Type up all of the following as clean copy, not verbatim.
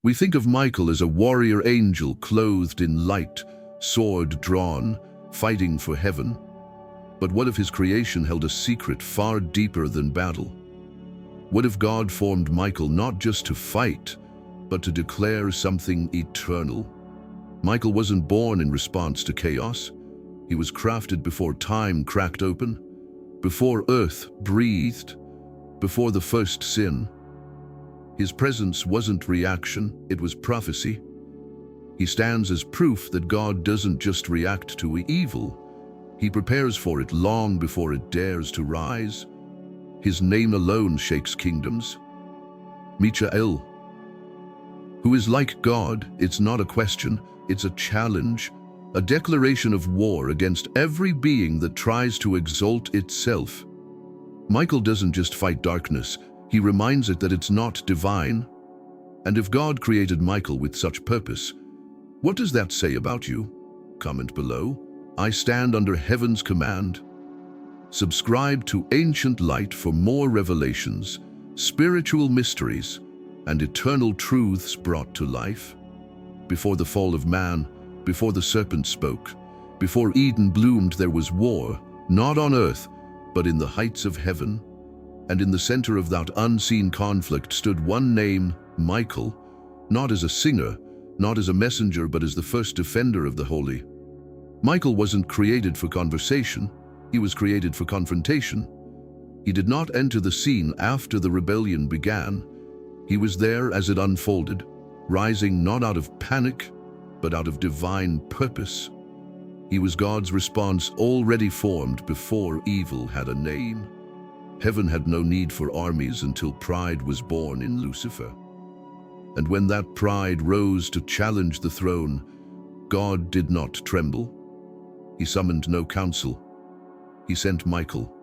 We think of Michael as a warrior angel clothed in light, sword drawn, fighting for heaven. But what if his creation held a secret far deeper than battle? What if God formed Michael not just to fight, but to declare something eternal? Michael wasn't born in response to chaos. He was crafted before time cracked open, before earth breathed, before the first sin. His presence wasn't reaction, it was prophecy. He stands as proof that God doesn't just react to evil, he prepares for it long before it dares to rise. His name alone shakes kingdoms. Michael, who is like God. It's not a question, it's a challenge, a declaration of war against every being that tries to exalt itself. Michael doesn't just fight darkness, he reminds it that it's not divine. And if God created Michael with such purpose, what does that say about you? Comment below. I stand under heaven's command. Subscribe to Ancient Light for more revelations, spiritual mysteries, and eternal truths brought to life. Before the fall of man, before the serpent spoke, before Eden bloomed, there was war, not on earth, but in the heights of heaven. And in the center of that unseen conflict stood one name, Michael, not as a singer, not as a messenger, but as the first defender of the holy. Michael wasn't created for conversation, he was created for confrontation. He did not enter the scene after the rebellion began. He was there as it unfolded, rising not out of panic, but out of divine purpose. He was God's response already formed before evil had a name. Heaven had no need for armies until pride was born in Lucifer. And when that pride rose to challenge the throne, God did not tremble. He summoned no council. He sent Michael.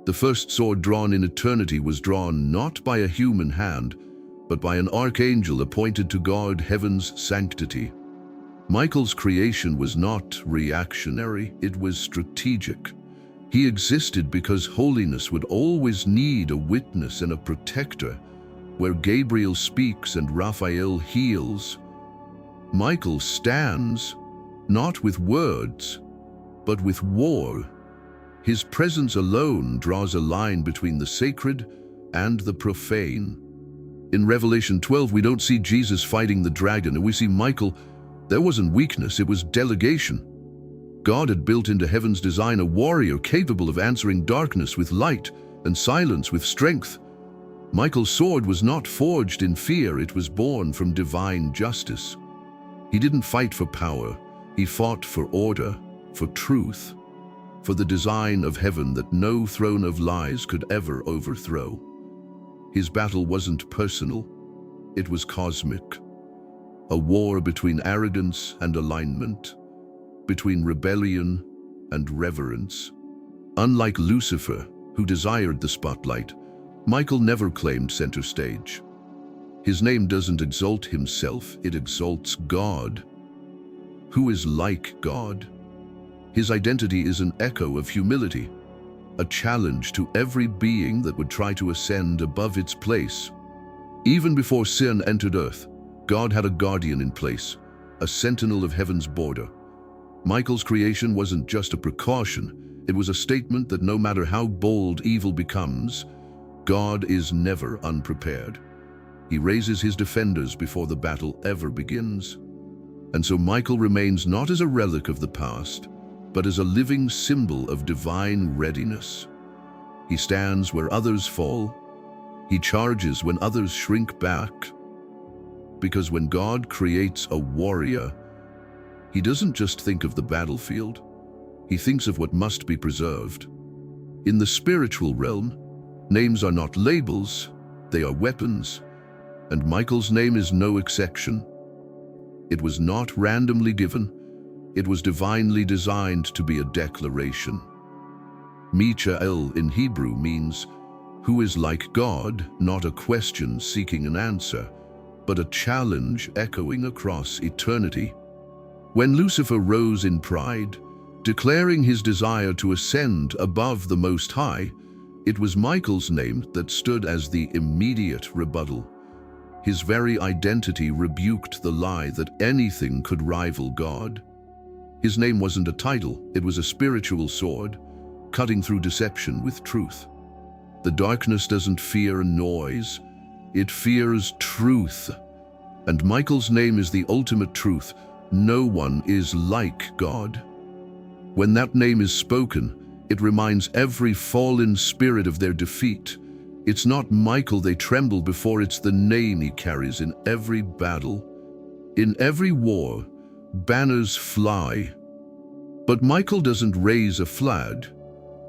The first sword drawn in eternity was drawn not by a human hand, but by an archangel appointed to guard heaven's sanctity. Michael's creation was not reactionary, it was strategic. He existed because holiness would always need a witness and a protector. Where Gabriel speaks and Raphael heals, Michael stands, not with words, but with war. His presence alone draws a line between the sacred and the profane. In Revelation 12, we don't see Jesus fighting the dragon, and we see Michael. There wasn't weakness, it was delegation. God had built into heaven's design a warrior capable of answering darkness with light and silence with strength. Michael's sword was not forged in fear, it was born from divine justice. He didn't fight for power, he fought for order, for truth, for the design of heaven that no throne of lies could ever overthrow. His battle wasn't personal, it was cosmic. A war between arrogance and alignment, between rebellion and reverence. Unlike Lucifer, who desired the spotlight, Michael never claimed center stage. His name doesn't exalt himself, it exalts God. Who is like God? His identity is an echo of humility, a challenge to every being that would try to ascend above its place. Even before sin entered earth, God had a guardian in place, a sentinel of heaven's border. Michael's creation wasn't just a precaution, it was a statement that no matter how bold evil becomes, God is never unprepared. He raises his defenders before the battle ever begins. And so Michael remains not as a relic of the past, but as a living symbol of divine readiness. He stands where others fall. He charges when others shrink back. Because when God creates a warrior, he doesn't just think of the battlefield, he thinks of what must be preserved. In the spiritual realm, names are not labels, they are weapons, and Michael's name is no exception. It was not randomly given, it was divinely designed to be a declaration. Michael in Hebrew means, who is like God, not a question seeking an answer, but a challenge echoing across eternity. When Lucifer rose in pride, declaring his desire to ascend above the Most High, it was Michael's name that stood as the immediate rebuttal. His very identity rebuked the lie that anything could rival God. His name wasn't a title, it was a spiritual sword, cutting through deception with truth. The darkness doesn't fear noise, it fears truth. And Michael's name is the ultimate truth. No one is like God. When that name is spoken, it reminds every fallen spirit of their defeat. It's not Michael they tremble before, it's the name he carries in every battle. In every war, banners fly. But Michael doesn't raise a flag.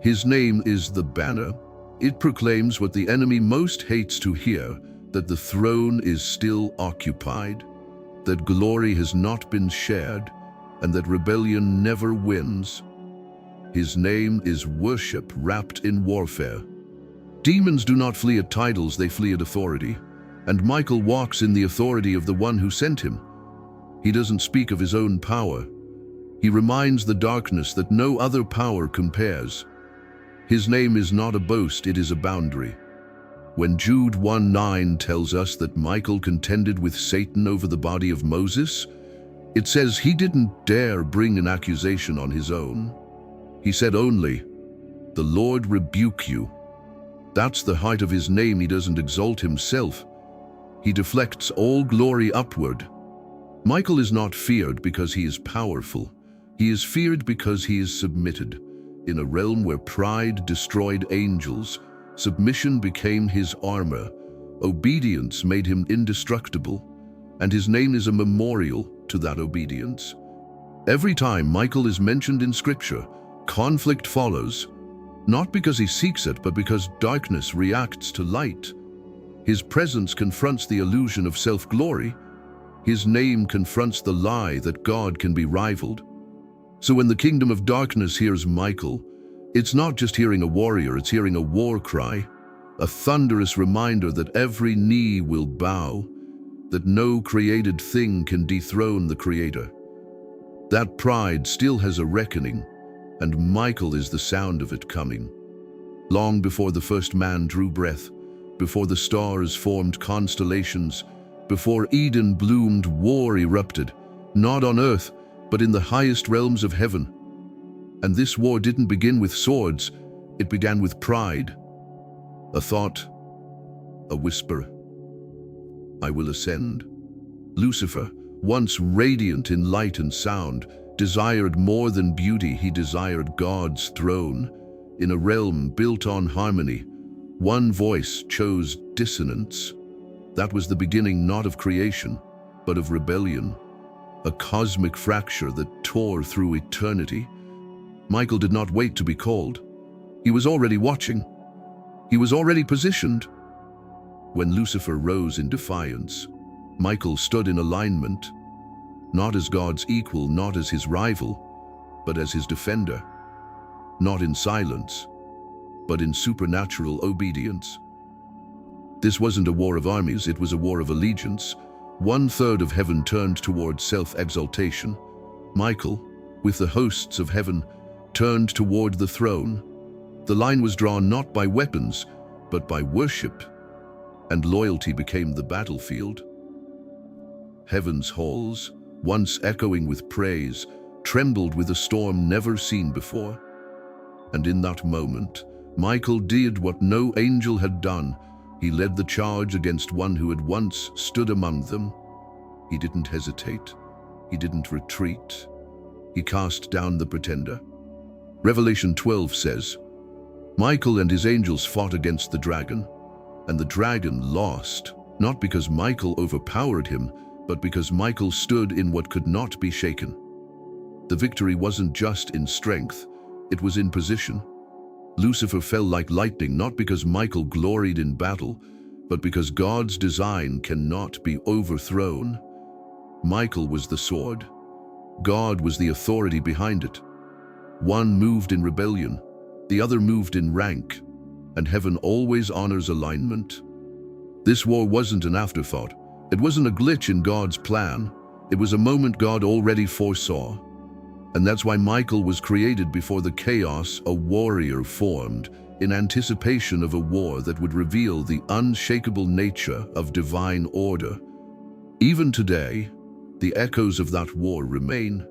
His name is the banner. It proclaims what the enemy most hates to hear, that the throne is still occupied, that glory has not been shared, and that rebellion never wins. His name is worship wrapped in warfare. Demons do not flee at titles, they flee at authority. And Michael walks in the authority of the one who sent him. He doesn't speak of his own power. He reminds the darkness that no other power compares. His name is not a boast, it is a boundary. When Jude 1:9 tells us that Michael contended with Satan over the body of Moses, it says he didn't dare bring an accusation on his own. He said only, "The Lord rebuke you." That's the height of his name. He doesn't exalt himself. He deflects all glory upward. Michael is not feared because he is powerful. He is feared because he is submitted. In a realm where pride destroyed angels, submission became his armor. Obedience made him indestructible, and his name is a memorial to that obedience. Every time Michael is mentioned in Scripture, conflict follows, not because he seeks it, but because darkness reacts to light. His presence confronts the illusion of self-glory. His name confronts the lie that God can be rivaled. So when the kingdom of darkness hears Michael, it's not just hearing a warrior, it's hearing a war cry, a thunderous reminder that every knee will bow, that no created thing can dethrone the Creator. That pride still has a reckoning, and Michael is the sound of it coming. Long before the first man drew breath, before the stars formed constellations, before Eden bloomed, war erupted, not on earth, but in the highest realms of heaven. And this war didn't begin with swords, it began with pride. A thought, a whisper, "I will ascend." Lucifer, once radiant in light and sound, desired more than beauty, he desired God's throne. In a realm built on harmony, one voice chose dissonance. That was the beginning not of creation, but of rebellion, a cosmic fracture that tore through eternity. Michael did not wait to be called. He was already watching. He was already positioned. When Lucifer rose in defiance, Michael stood in alignment, not as God's equal, not as his rival, but as his defender. Not in silence, but in supernatural obedience. This wasn't a war of armies, it was a war of allegiance. 1/3 of heaven turned toward self-exaltation. Michael, with the hosts of heaven, turned toward the throne. The line was drawn not by weapons, but by worship, and loyalty became the battlefield. Heaven's halls, once echoing with praise, trembled with a storm never seen before. And in that moment, Michael did what no angel had done. He led the charge against one who had once stood among them. He didn't hesitate. He didn't retreat. He cast down the pretender. Revelation 12 says, Michael and his angels fought against the dragon, and the dragon lost, not because Michael overpowered him, but because Michael stood in what could not be shaken. The victory wasn't just in strength, it was in position. Lucifer fell like lightning, not because Michael gloried in battle, but because God's design cannot be overthrown. Michael was the sword. God was the authority behind it. One moved in rebellion, the other moved in rank, and heaven always honors alignment. This war wasn't an afterthought. It wasn't a glitch in God's plan. It was a moment God already foresaw. And that's why Michael was created before the chaos a warrior formed. in anticipation of a war that would reveal the unshakable nature of divine order. Even today, the echoes of that war remain.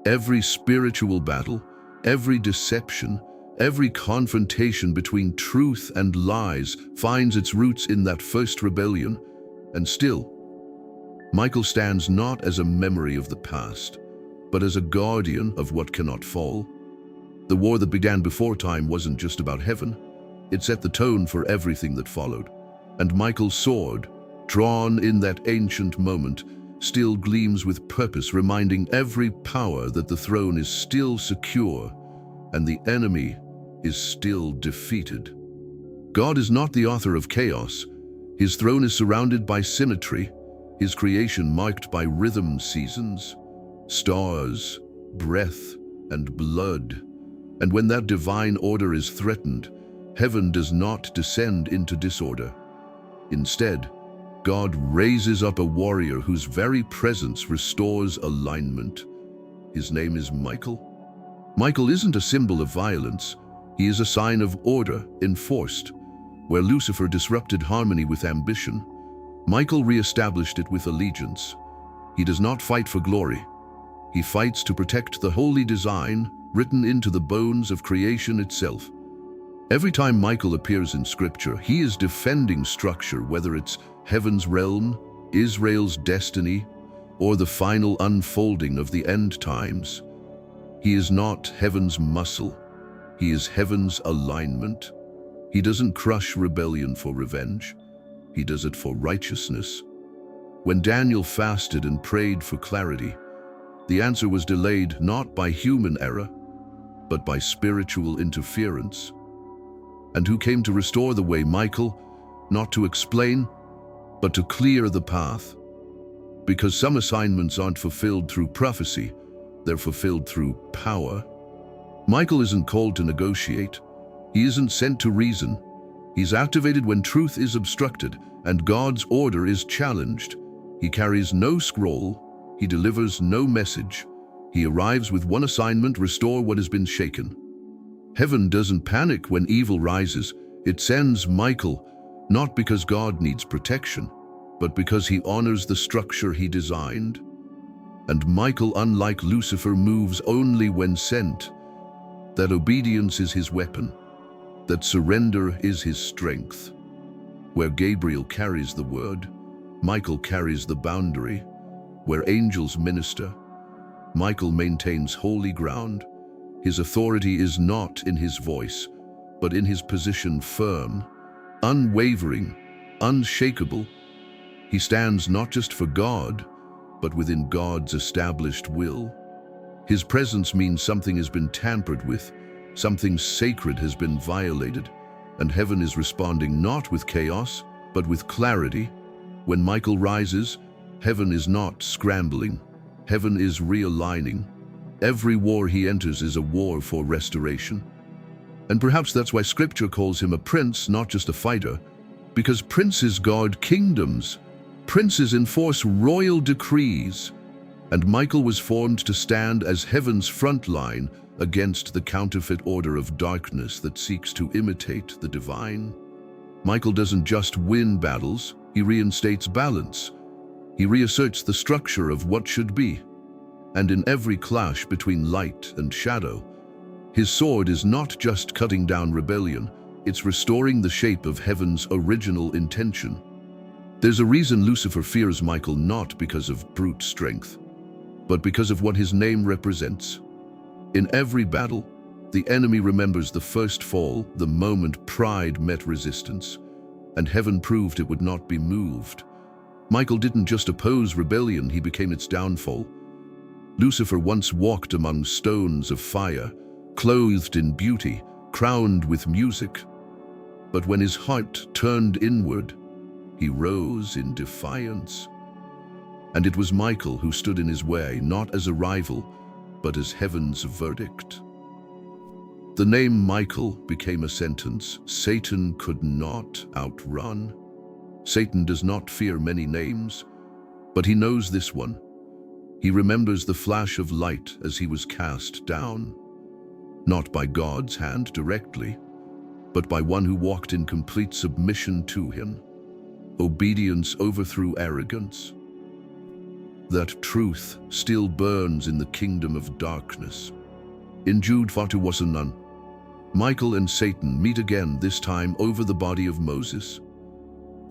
Every spiritual battle, every deception, every confrontation between truth and lies finds its roots in that first rebellion. And still, Michael stands not as a memory of the past, but as a guardian of what cannot fall. The war that began before time wasn't just about heaven. It set the tone for everything that followed. And Michael's sword, drawn in that ancient moment, still gleams with purpose, reminding every power that the throne is still secure and the enemy is still defeated. God is not the author of chaos. His throne is surrounded by symmetry, his creation marked by rhythm seasons, stars, breath, and blood. And when that divine order is threatened, heaven does not descend into disorder. Instead, God raises up a warrior whose very presence restores alignment. His name is Michael. Michael isn't a symbol of violence. He is a sign of order enforced. Where Lucifer disrupted harmony with ambition, Michael re-established it with allegiance. He does not fight for glory. He fights to protect the holy design written into the bones of creation itself. Every time Michael appears in Scripture, he is defending structure, whether it's heaven's realm, Israel's destiny, or the final unfolding of the end times. He is not heaven's muscle. He is heaven's alignment. He doesn't crush rebellion for revenge. He does it for righteousness. When Daniel fasted and prayed for clarity, the answer was delayed not by human error, but by spiritual interference. And who came to restore the way? Michael, not to explain, but to clear the path. Because some assignments aren't fulfilled through prophecy, they're fulfilled through power. Michael isn't called to negotiate. He isn't sent to reason. He's activated when truth is obstructed and God's order is challenged. He carries no scroll. He delivers no message. He arrives with one assignment: restore what has been shaken. Heaven doesn't panic when evil rises. It sends Michael, not because God needs protection, but because he honors the structure he designed. And Michael, unlike Lucifer, moves only when sent. That obedience is his weapon. That surrender is his strength. Where Gabriel carries the word, Michael carries the boundary. Where angels minister, Michael maintains holy ground. His authority is not in his voice, but in his position, firm, unwavering, unshakable. He stands not just for God, but within God's established will. His presence means something has been tampered with, something sacred has been violated, and heaven is responding not with chaos, but with clarity. When Michael rises, heaven is not scrambling. Heaven is realigning. Every war he enters is a war for restoration. And perhaps that's why Scripture calls him a prince, not just a fighter, because princes guard kingdoms. Princes enforce royal decrees. And Michael was formed to stand as heaven's front line against the counterfeit order of darkness that seeks to imitate the divine. Michael doesn't just win battles, he reinstates balance. He reasserts the structure of what should be. And in every clash between light and shadow, his sword is not just cutting down rebellion, it's restoring the shape of heaven's original intention. There's a reason Lucifer fears Michael, not because of brute strength, but because of what his name represents. In every battle, the enemy remembers the first fall, the moment pride met resistance, and heaven proved it would not be moved. Michael didn't just oppose rebellion, he became its downfall. Lucifer once walked among stones of fire, clothed in beauty, crowned with music. But when his heart turned inward, he rose in defiance. And it was Michael who stood in his way, not as a rival, but as heaven's verdict. The name Michael became a sentence Satan could not outrun. Satan does not fear many names, but he knows this one. He remembers the flash of light as he was cast down, not by God's hand directly, but by one who walked in complete submission to him. Obedience overthrew arrogance. That truth still burns in the kingdom of darkness. In Jude 4:1, Michael and Satan meet again, this time over the body of Moses.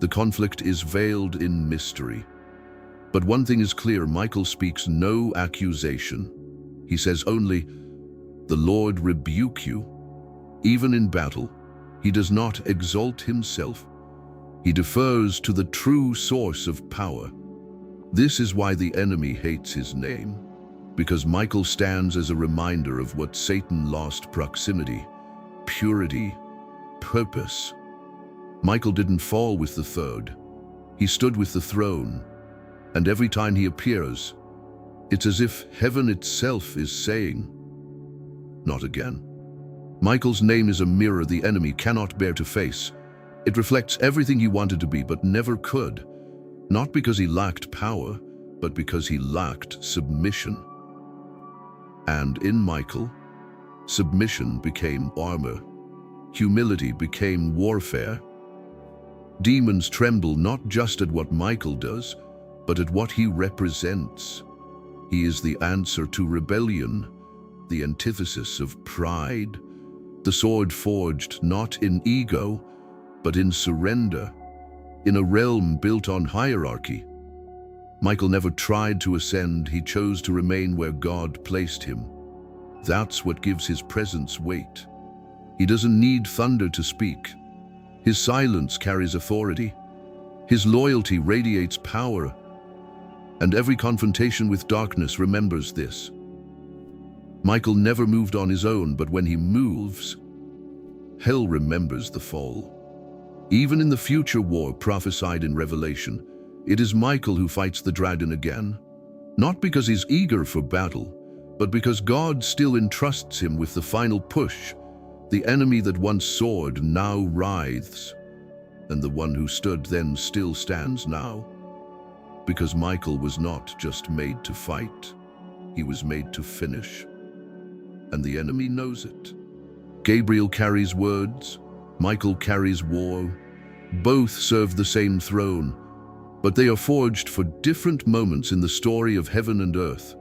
The conflict is veiled in mystery. But one thing is clear: Michael speaks no accusation. He says only, "The Lord rebuke you." Even in battle, he does not exalt himself. He defers to the true source of power. This is why the enemy hates his name, because Michael stands as a reminder of what Satan lost: proximity, purity, purpose. Michael didn't fall with the third. He stood with the throne. And every time he appears, it's as if heaven itself is saying, "Not again." Michael's name is a mirror the enemy cannot bear to face. It reflects everything he wanted to be but never could, not because he lacked power, but because he lacked submission. And in Michael, submission became armor. Humility became warfare. Demons tremble not just at what Michael does, but at what he represents. He is the answer to rebellion, the antithesis of pride, the sword forged not in ego, but in surrender, in a realm built on hierarchy. Michael never tried to ascend, he chose to remain where God placed him. That's what gives his presence weight. He doesn't need thunder to speak. His silence carries authority. His loyalty radiates power. And every confrontation with darkness remembers this. Michael never moved on his own, but when he moves, hell remembers the fall. Even in the future war prophesied in Revelation, it is Michael who fights the dragon again, not because he's eager for battle, but because God still entrusts him with the final push. The enemy that once soared now writhes, and the one who stood then still stands now. Because Michael was not just made to fight, he was made to finish. And the enemy knows it. Gabriel carries words, Michael carries war. Both serve the same throne, but they are forged for different moments in the story of heaven and earth.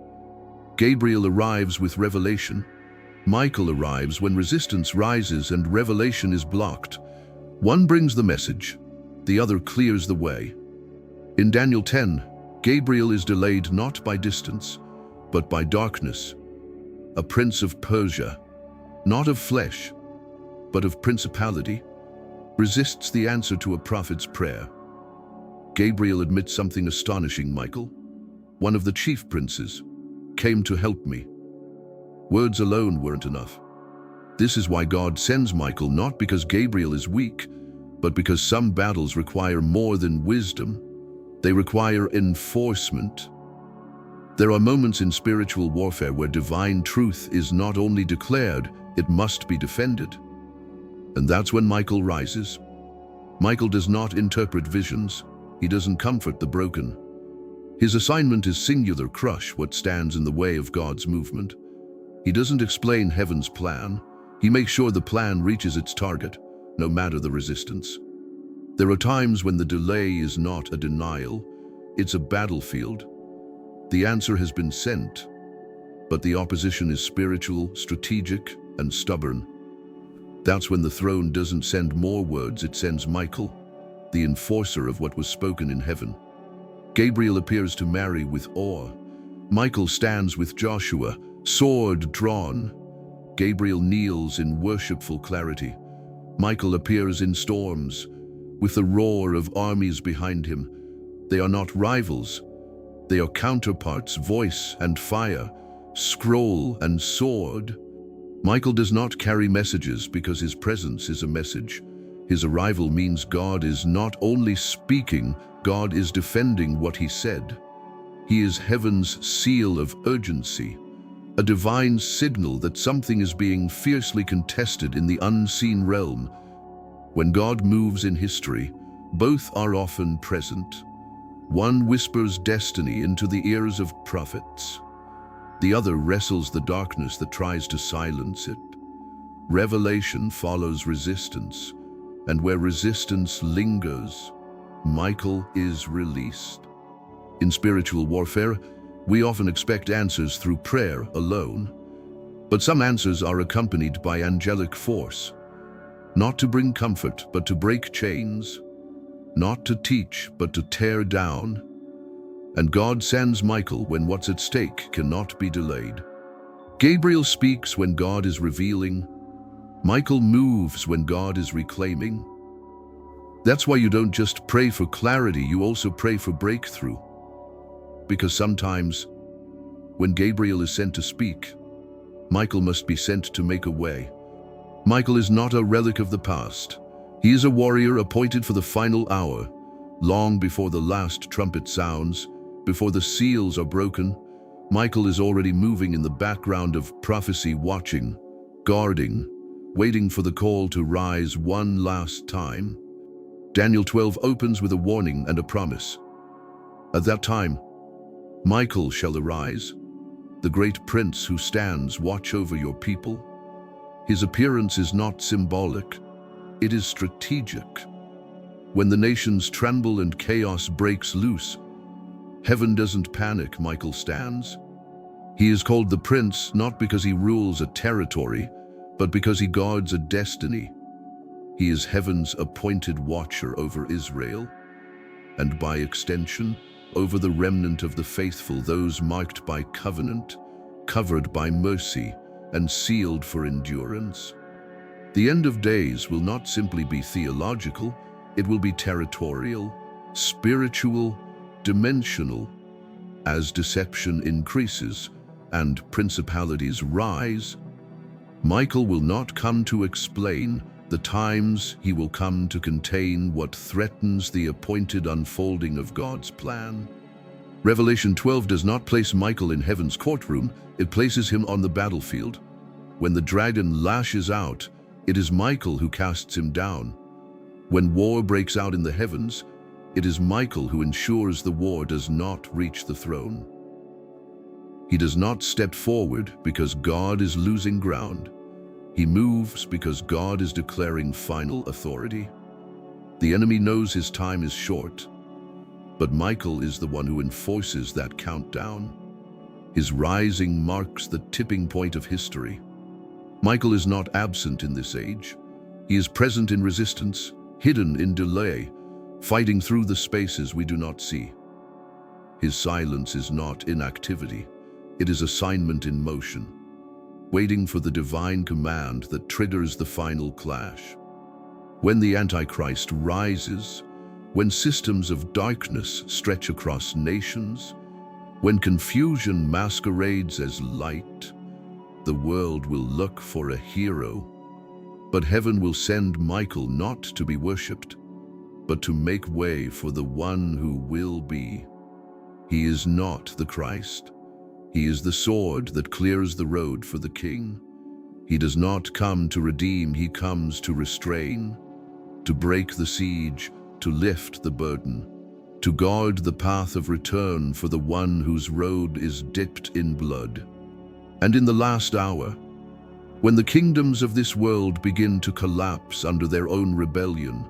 Gabriel arrives with revelation. Michael arrives when resistance rises and revelation is blocked. One brings the message, the other clears the way. In Daniel 10, Gabriel is delayed not by distance, but by darkness. A prince of Persia, not of flesh, but of principality, resists the answer to a prophet's prayer. Gabriel admits something astonishing: Michael, one of the chief princes, came to help me. Words alone weren't enough. This is why God sends Michael, not because Gabriel is weak, but because some battles require more than wisdom. They require enforcement. There are moments in spiritual warfare where divine truth is not only declared, it must be defended. And that's when Michael rises. Michael does not interpret visions. He doesn't comfort the broken. His assignment is singular: crush what stands in the way of God's movement. He doesn't explain heaven's plan. He makes sure the plan reaches its target, no matter the resistance. There are times when the delay is not a denial, it's a battlefield. The answer has been sent, but the opposition is spiritual, strategic, and stubborn. That's when the throne doesn't send more words, it sends Michael, the enforcer of what was spoken in heaven. Gabriel appears to Mary with awe. Michael stands with Joshua, sword drawn. Gabriel kneels in worshipful clarity. Michael appears in storms, with the roar of armies behind him. They are not rivals. They are counterparts: voice and fire, scroll and sword. Michael does not carry messages because his presence is a message. His arrival means God is not only speaking, God is defending what he said. He is heaven's seal of urgency, a divine signal that something is being fiercely contested in the unseen realm. When God moves in history, both are often present. One whispers destiny into the ears of prophets. The other wrestles the darkness that tries to silence it. Revelation follows resistance, and where resistance lingers, Michael is released. In spiritual warfare, we often expect answers through prayer alone, but some answers are accompanied by angelic force, not to bring comfort, but to break chains, not to teach, but to tear down. And God sends Michael when what's at stake cannot be delayed. Gabriel speaks when God is revealing. Michael moves when God is reclaiming. That's why you don't just pray for clarity, you also pray for breakthrough. Because sometimes, when Gabriel is sent to speak, Michael must be sent to make a way. Michael is not a relic of the past. He is a warrior appointed for the final hour, long before the last trumpet sounds, before the seals are broken. Michael is already moving in the background of prophecy, watching, guarding, waiting for the call to rise one last time. Daniel 12 opens with a warning and a promise. At that time, Michael shall arise, the great prince who stands watch over your people. His appearance is not symbolic, it is strategic. When the nations tremble and chaos breaks loose, heaven doesn't panic, Michael stands. He is called the prince not because he rules a territory, but because he guards a destiny. He is heaven's appointed watcher over Israel, and by extension, over the remnant of the faithful, those marked by covenant, covered by mercy, and sealed for endurance. The end of days will not simply be theological, it will be territorial, spiritual, dimensional. As deception increases and principalities rise, Michael will not come to explain the times, he will come to contain what threatens the appointed unfolding of God's plan. Revelation 12 does not place Michael in heaven's courtroom, it places him on the battlefield. When the dragon lashes out, it is Michael who casts him down. When war breaks out in the heavens, it is Michael who ensures the war does not reach the throne. He does not step forward because God is losing ground. He moves because God is declaring final authority. The enemy knows his time is short, but Michael is the one who enforces that countdown. His rising marks the tipping point of history. Michael is not absent in this age. He is present in resistance, hidden in delay, fighting through the spaces we do not see. His silence is not inactivity, it is assignment in motion, waiting for the divine command that triggers the final clash. When the Antichrist rises, when systems of darkness stretch across nations, when confusion masquerades as light, the world will look for a hero. But heaven will send Michael not to be worshipped, but to make way for the one who will be. He is not the Christ. He is the sword that clears the road for the king. He does not come to redeem, he comes to restrain, to break the siege, to lift the burden, to guard the path of return for the one whose road is dipped in blood. And in the last hour, when the kingdoms of this world begin to collapse under their own rebellion,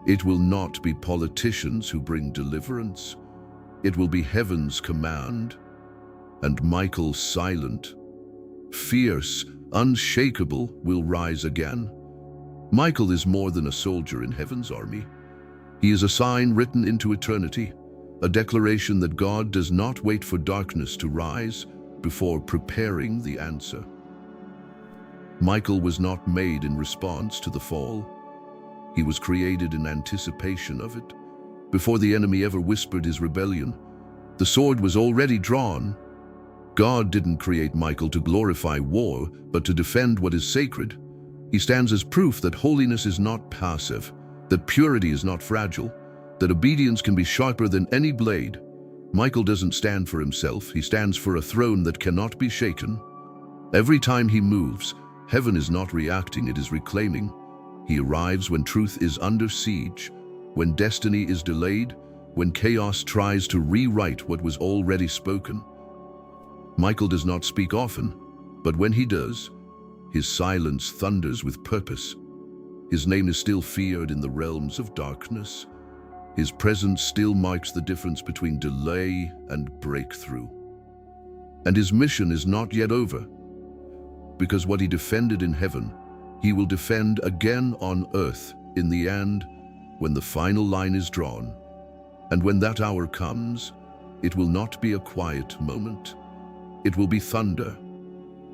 it will not be politicians who bring deliverance. It will be heaven's command. And Michael, silent, fierce, unshakable, will rise again. Michael is more than a soldier in heaven's army. He is a sign written into eternity, a declaration that God does not wait for darkness to rise before preparing the answer. Michael was not made in response to the fall. He was created in anticipation of it. Before the enemy ever whispered his rebellion, the sword was already drawn. God didn't create Michael to glorify war, but to defend what is sacred. He stands as proof that holiness is not passive, that purity is not fragile, that obedience can be sharper than any blade. Michael doesn't stand for himself, he stands for a throne that cannot be shaken. Every time he moves, heaven is not reacting, it is reclaiming. He arrives when truth is under siege, when destiny is delayed, when chaos tries to rewrite what was already spoken. Michael does not speak often, but when he does, His silence thunders with purpose. His name is still feared in the realms of darkness. His presence still marks the difference between delay and breakthrough. And his mission is not yet over, because what he defended in heaven, he will defend again on earth in the end, when the final line is drawn. And when that hour comes, it will not be a quiet moment. It will be thunder.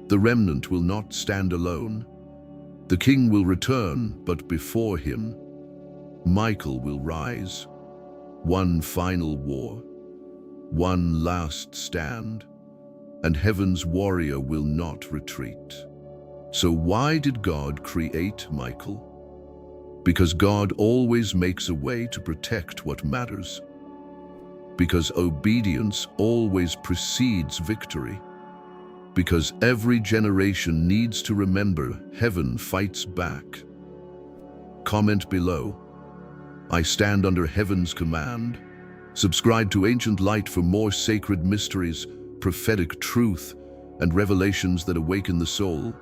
The remnant will not stand alone. The king will return, but before him, Michael will rise. One final war, one last stand, and heaven's warrior will not retreat. So why did God create Michael? Because God always makes a way to protect what matters. Because obedience always precedes victory. Because every generation needs to remember heaven fights back. Comment below. I stand under heaven's command. Subscribe to Ancient Light for more sacred mysteries, prophetic truth, and revelations that awaken the soul.